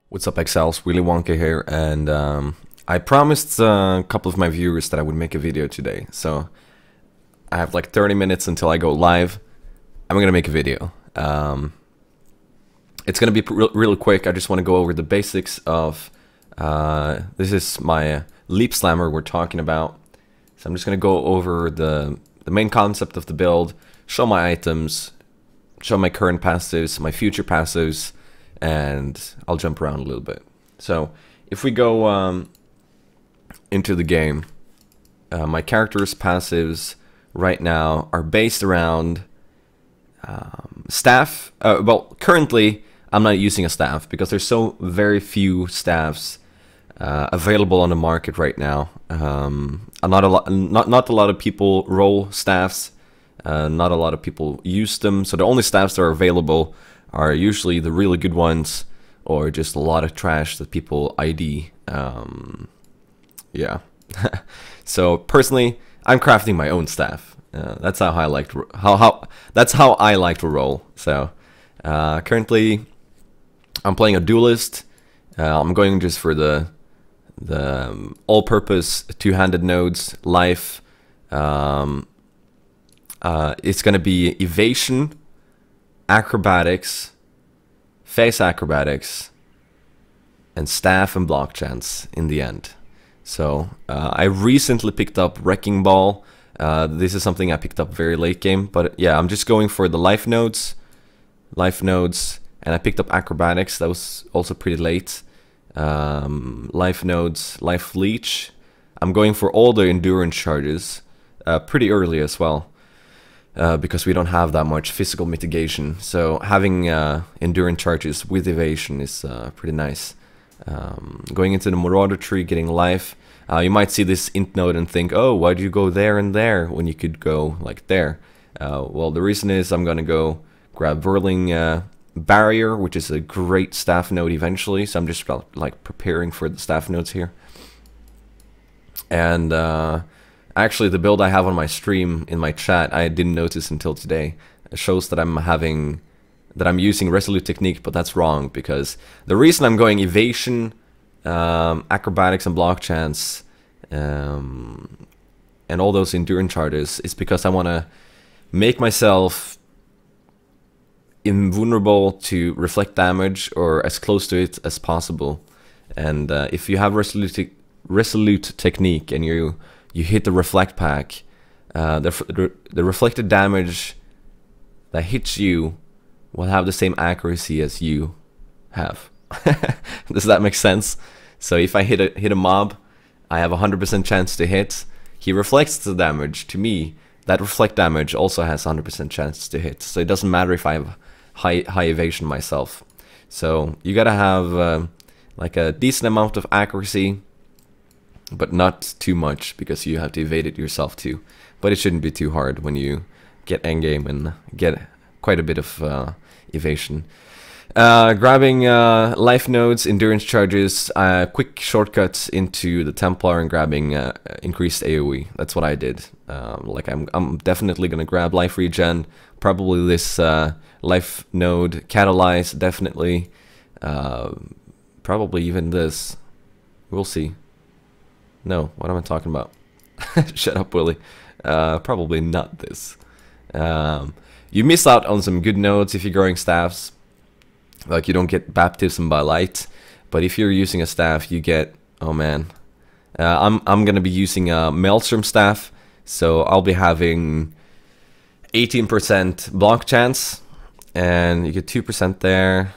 What's up, Exiles? Willy Wonka here, and I promised a couple of my viewers that I would make a video today, so I have like 30 minutes until I go live. I'm gonna make a video. It's gonna be really quick. I just want to go over the basics of this is my leap slammer we're talking about. So I'm just gonna go over the main concept of the build, show my items, show my current passives, my future passives, and I'll jump around a little bit. So if we go into the game, my character's passives right now are based around staff. Well, currently I'm not using a staff because there's so very few staffs available on the market right now. Not a lot of people roll staffs. Not a lot of people use them. So the only staffs that are available are usually the really good ones, or just a lot of trash that people ID. Yeah. So personally, I'm crafting my own staff. That's how I like to that's how I like to roll. So currently, I'm playing a duelist. I'm going just for the all-purpose two-handed nodes life. It's gonna be evasion, acrobatics, face acrobatics, and staff and block chance in the end. So I recently picked up Wrecking Ball. This is something I picked up very late game, but yeah, I'm just going for the life nodes, and I picked up acrobatics. That was also pretty late. Life nodes, life leech. I'm going for all the endurance charges pretty early as well. Because we don't have that much physical mitigation, so having endurance charges with evasion is pretty nice. Going into the Marauder tree, getting life. You might see this int node and think, oh, why'd you go there and there when you could go like there? Well, the reason is I'm gonna go grab Whirling Barrier, which is a great staff node eventually, so I'm just like preparing for the staff nodes here. And actually, the build I have on my stream in my chat, I didn't notice until today. It shows that I'm using Resolute Technique, but that's wrong, because the reason I'm going evasion, acrobatics, and block chance, and all those endurance charges is because I want to make myself invulnerable to reflect damage, or as close to it as possible. And if you have Resolute Technique and you hit the reflect pack, the reflected damage that hits you will have the same accuracy as you have. Does that make sense? So if I hit a mob, I have a 100% chance to hit. He reflects the damage to me. That reflect damage also has 100% chance to hit. So it doesn't matter if I have high evasion myself. So you gotta have like a decent amount of accuracy, but not too much, because you have to evade it yourself too. But it shouldn't be too hard when you get endgame and get quite a bit of evasion. Grabbing life nodes, endurance charges, quick shortcuts into the Templar, and grabbing increased AoE. That's what I did. Like I'm definitely gonna grab life regen, probably this life node, catalyze, definitely, probably even this. We'll see. No, what am I talking about? Shut up, Willy. Probably not this. You miss out on some good nodes if you're growing staffs. Like, you don't get baptism by light, but if you're using a staff, you get, oh man. I'm gonna be using a Maelstrom staff, so I'll be having 18% block chance, and you get 2% there.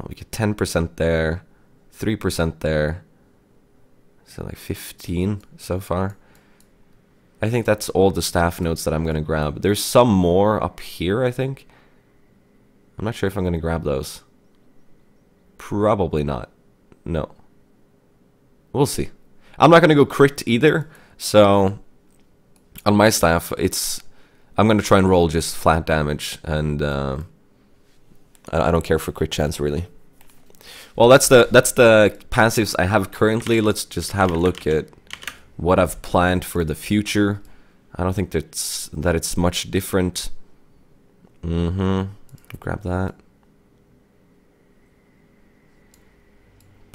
We get 10% there, 3% there. So like 15 so far. I think that's all the staff nodes that I'm gonna grab. There's some more up here, I think. I'm not sure if I'm gonna grab those. Probably not. No. We'll see. I'm not gonna go crit either, so on my staff, I'm gonna try and roll just flat damage, and I don't care for crit chance really. Well, that's the passives I have currently. Let's just have a look at what I've planned for the future. I don't think that it's much different. Grab that.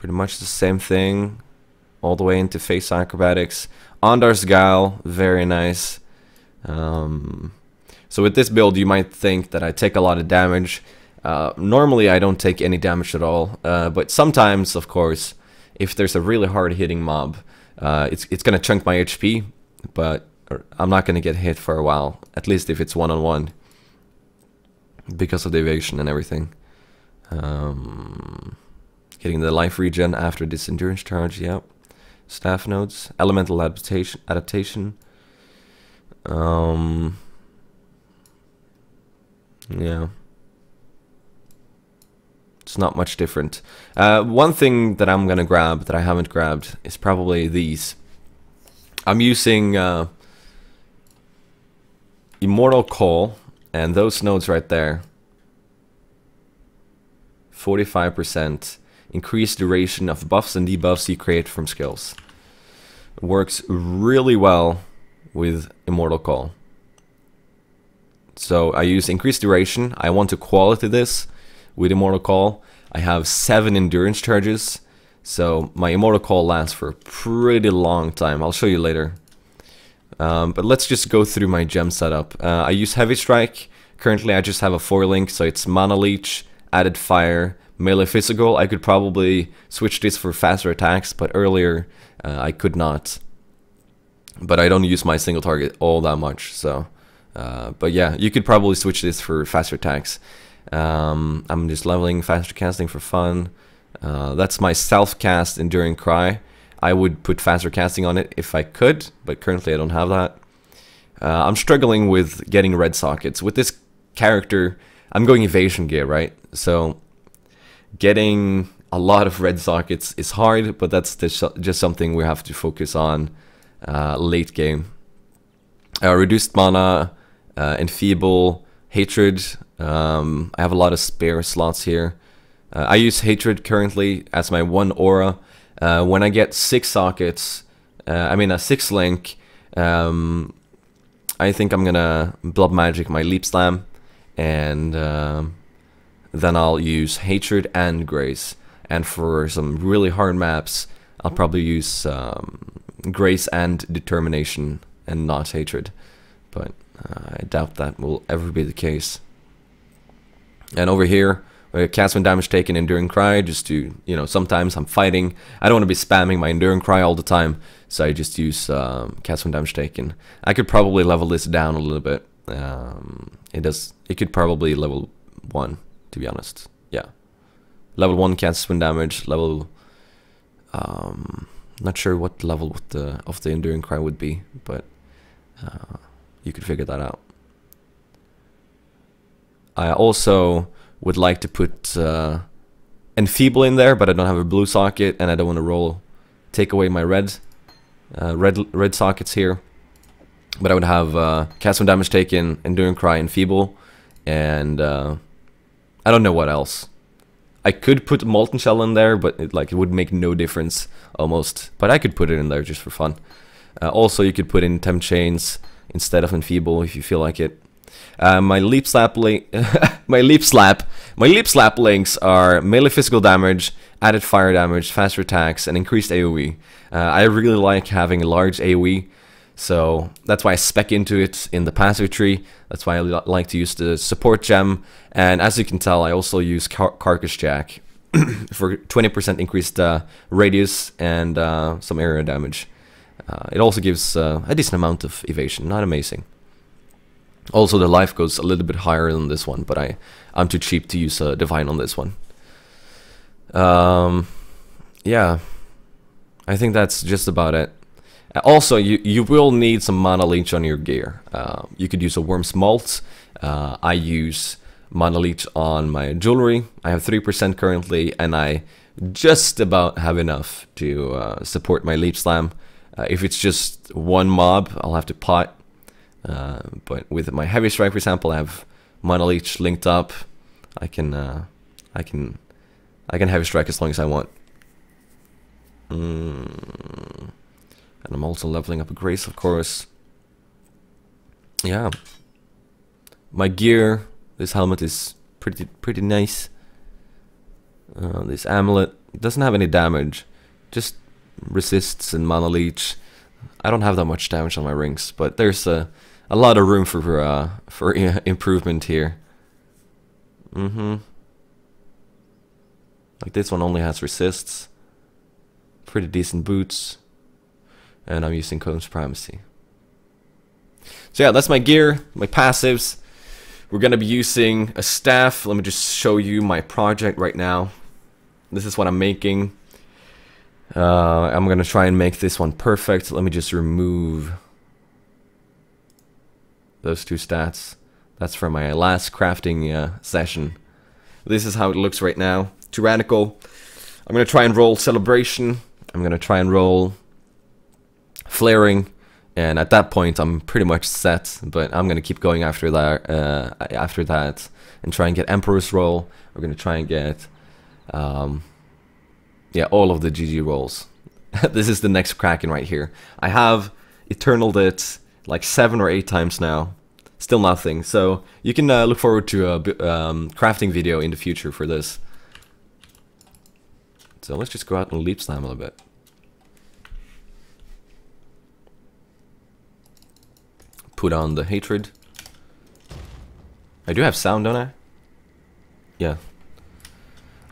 Pretty much the same thing, all the way into face acrobatics. Ondar's Gal, very nice. So with this build, you might think that I take a lot of damage. Normally, I don't take any damage at all, but sometimes, of course, if there's a really hard-hitting mob, it's gonna chunk my HP, but I'm not gonna get hit for a while, at least if it's one-on-one, because of the evasion and everything. Getting the life regen after this endurance charge, yep. Staff nodes, elemental adaptation. Yeah. It's not much different. One thing that I'm gonna grab that I haven't grabbed is probably these. I'm using Immortal Call, and those nodes right there. 45% increased duration of buffs and debuffs you create from skills. Works really well with Immortal Call. So I use increased duration. I want to quality this with Immortal Call. I have 7 endurance charges, so my Immortal Call lasts for a pretty long time. I'll show you later. But let's just go through my gem setup. I use Heavy Strike. Currently I just have a 4-link, so it's Mana Leech, added Fire, melee physical. I could probably switch this for faster attacks, but earlier I could not. But I don't use my single target all that much, so... but yeah, you could probably switch this for faster attacks. I'm just leveling faster casting for fun. That's my self-cast Enduring Cry. I would put faster casting on it if I could, but currently I don't have that. I'm struggling with getting red sockets. With this character, I'm going evasion gear, right? So getting a lot of red sockets is hard, but that's just something we have to focus on late game. Reduced mana, enfeeble, hatred. I have a lot of spare slots here. I use hatred currently as my 1 aura. When I get 6 sockets, I mean a 6 link, I think I'm gonna blood magic my leap slam, and then I'll use hatred and grace. And for some really hard maps, I'll probably use grace and determination and not hatred, but I doubt that will ever be the case. And over here, cast when damage taken, Enduring Cry, just to, you know, sometimes I'm fighting. I don't want to be spamming my Enduring Cry all the time, so I just use cast when damage taken. I could probably level this down a little bit. It could probably level 1, to be honest. Yeah, level 1 cast when damage. Level, not sure what level of the Enduring Cry would be, but you could figure that out. I also would like to put enfeeble in there, but I don't have a blue socket, and I don't want to take away my red sockets here. But I would have cast when damage taken, Enduring Cry, enfeeble, and I don't know what else. I could put Molten Shell in there, but it would make no difference almost. But I could put it in there just for fun. Also, you could put in Temp Chains instead of enfeeble if you feel like it. My leap slap links are melee physical damage, added fire damage, faster attacks, and increased AoE. I really like having a large AoE, so that's why I spec into it in the passive tree. That's why I like to use the support gem, and as you can tell, I also use Carcass Jack for 20% increased radius and some area damage. It also gives a decent amount of evasion, not amazing. Also, the life goes a little bit higher than this one, but I'm too cheap to use a divine on this one. Yeah, I think that's just about it. Also, you will need some Mana Leech on your gear. You could use a Worm's Malt. I use Mana Leech on my jewelry. I have 3% currently, and I just about have enough to support my Leech Slam. If it's just one mob, I'll have to pot. But with my Heavy Strike, for example, I have Mana Leech linked up. I can Heavy Strike as long as I want. And I'm also leveling up a Grace, of course. Yeah. My gear, this helmet is pretty nice. This amulet, It doesn't have any damage, just resists and mana leech. I don't have that much damage on my rings, but there's a lot of room for improvement here. Like this one only has resists. Pretty decent boots. And I'm using Cone Supremacy. So yeah, that's my gear, my passives. We're gonna be using a staff. Let me just show you my project right now. This is what I'm making. I'm gonna try and make this one perfect. Let me just remove those two stats. That's from my last crafting session. This is how it looks right now. Tyrannical. I'm gonna try and roll Celebration. I'm gonna try and roll Flaring, and at that point I'm pretty much set. But I'm gonna keep going after that, and try and get Emperor's roll. We're gonna try and get yeah, all of the GG rolls. This is the next Kraken right here. I have Eternaled it like 7 or 8 times now. Still nothing. So you can look forward to a crafting video in the future for this. So let's just go out and leap slam a little bit. Put on the Hatred. I do have sound, don't I? Yeah.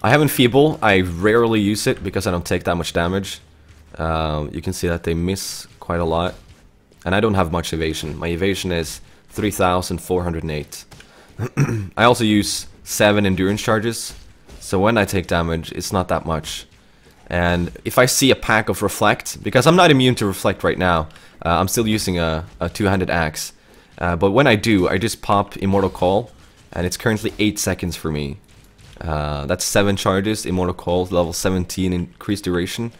I have Enfeeble. I rarely use it because I don't take that much damage. You can see that they miss quite a lot. And I don't have much evasion. My evasion is 3,408. I also use 7 endurance charges. So when I take damage, it's not that much. And if I see a pack of Reflect, because I'm not immune to Reflect right now, I'm still using a two-handed axe. But when I do, I just pop Immortal Call, and it's currently 8 seconds for me. That's 7 charges, Immortal Call, level 17 increased duration.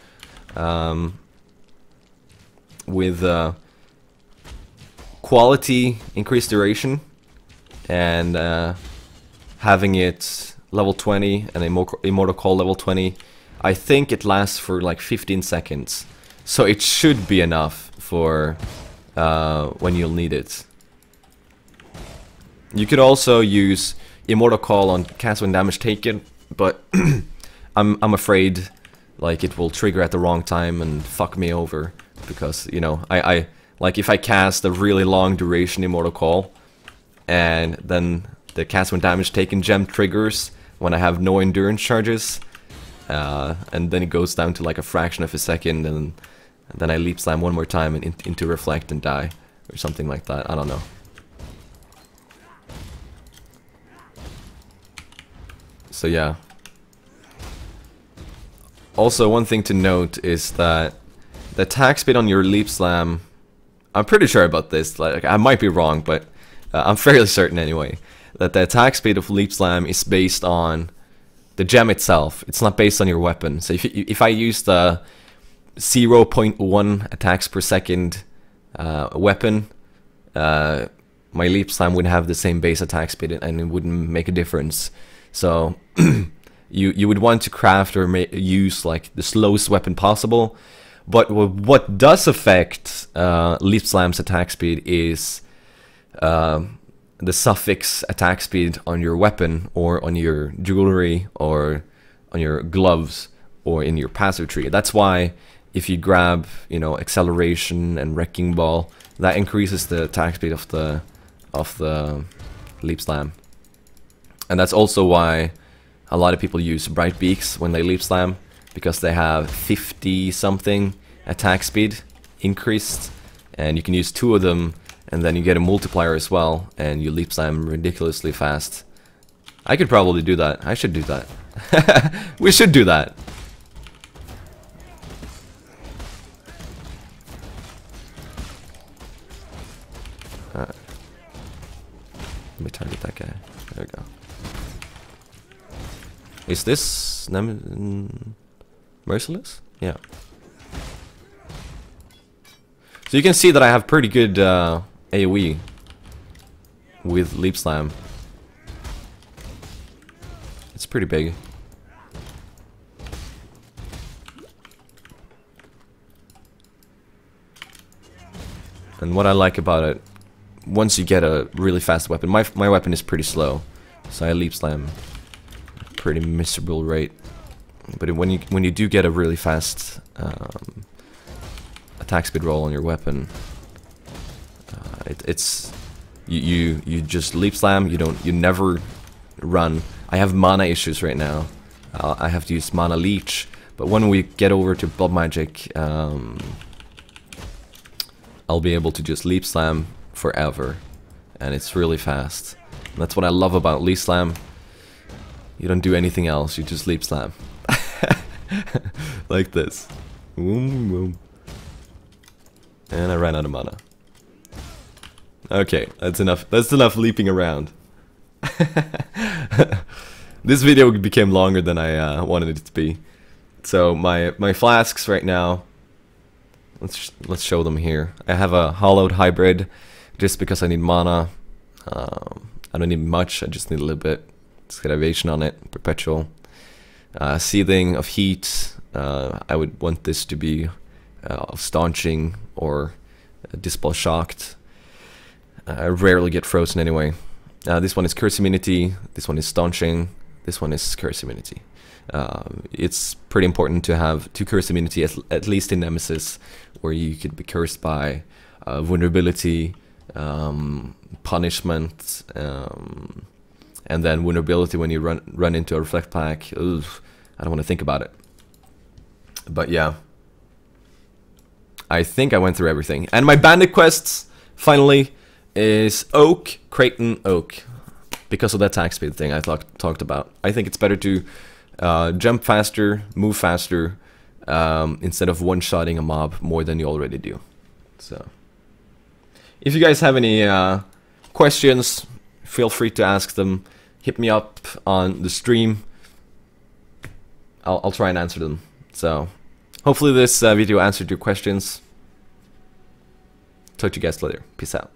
With quality increased duration, and having it level 20 and Immortal Call level 20, I think it lasts for like 15 seconds. So it should be enough for when you'll need it. You could also use Immortal Call on cast when damage taken, but I'm afraid like it will trigger at the wrong time and fuck me over, because you know I like if I cast a really long duration Immortal Call and then the cast when damage taken gem triggers when I have no endurance charges, and then it goes down to like a fraction of a second, and then I leap slam one more time and into Reflect and die or something like that. I don't know. So yeah. Also, one thing to note is that the attack speed on your leap slam, I'm pretty sure about this, like I might be wrong, but I'm fairly certain anyway, that the attack speed of leap slam is based on the gem itself. It's not based on your weapon. So if I use the 0.1 attacks per second weapon, my leap slam would have the same base attack speed and it wouldn't make a difference. So you would want to craft or use like the slowest weapon possible. But what does affect leap slam's attack speed is the suffix attack speed on your weapon, or on your jewelry, or on your gloves, or in your passive tree. That's why if you grab, you know, acceleration and wrecking ball, that increases the attack speed of the leap slam. And that's also why a lot of people use bright beaks when they leap slam, because they have 50 something attack speed increased, and you can use 2 of them, and then you get a multiplier as well, and you leap slam ridiculously fast. I could probably do that. I should do that. We should do that. Let me target that guy. There we go. Is this merciless? Yeah. So you can see that I have pretty good AoE with leap slam. It's pretty big. And what I like about it, once you get a really fast weapon, my weapon is pretty slow, so I leap slam at a pretty miserable rate. But when you do get a really fast attack speed roll on your weapon, you just leap slam. You never run. I have mana issues right now. I have to use mana leech. But when we get over to blood magic, I'll be able to just leap slam forever, and it's really fast. And that's what I love about leap slam. You don't do anything else. You just leap slam. Like this. Boom, boom. And I ran out of mana. Okay, that's enough. That's enough leaping around. This video became longer than I wanted it to be. So my flasks right now. Let's show them here. I have a hollowed hybrid, just because I need mana. I don't need much. I just need a little bit. Excavation on it, perpetual. Seething of heat. I would want this to be of staunching or dispel shocked. I rarely get frozen anyway. This one is curse immunity. This one is staunching. This one is curse immunity. It's pretty important to have 2 curse immunity, at least in Nemesis, where you could be cursed by vulnerability, punishment, and then vulnerability when you run into a reflect pack. Ugh, I don't want to think about it. But yeah, I think I went through everything. And my bandit quests, finally, is Oak, Kraityn, Oak. Because of that attack speed thing I talked about. I think it's better to jump faster, move faster, instead of one-shotting a mob more than you already do. So, if you guys have any questions, feel free to ask them. Hit me up on the stream. I'll try and answer them. So, hopefully this video answered your questions. Talk to you guys later. Peace out.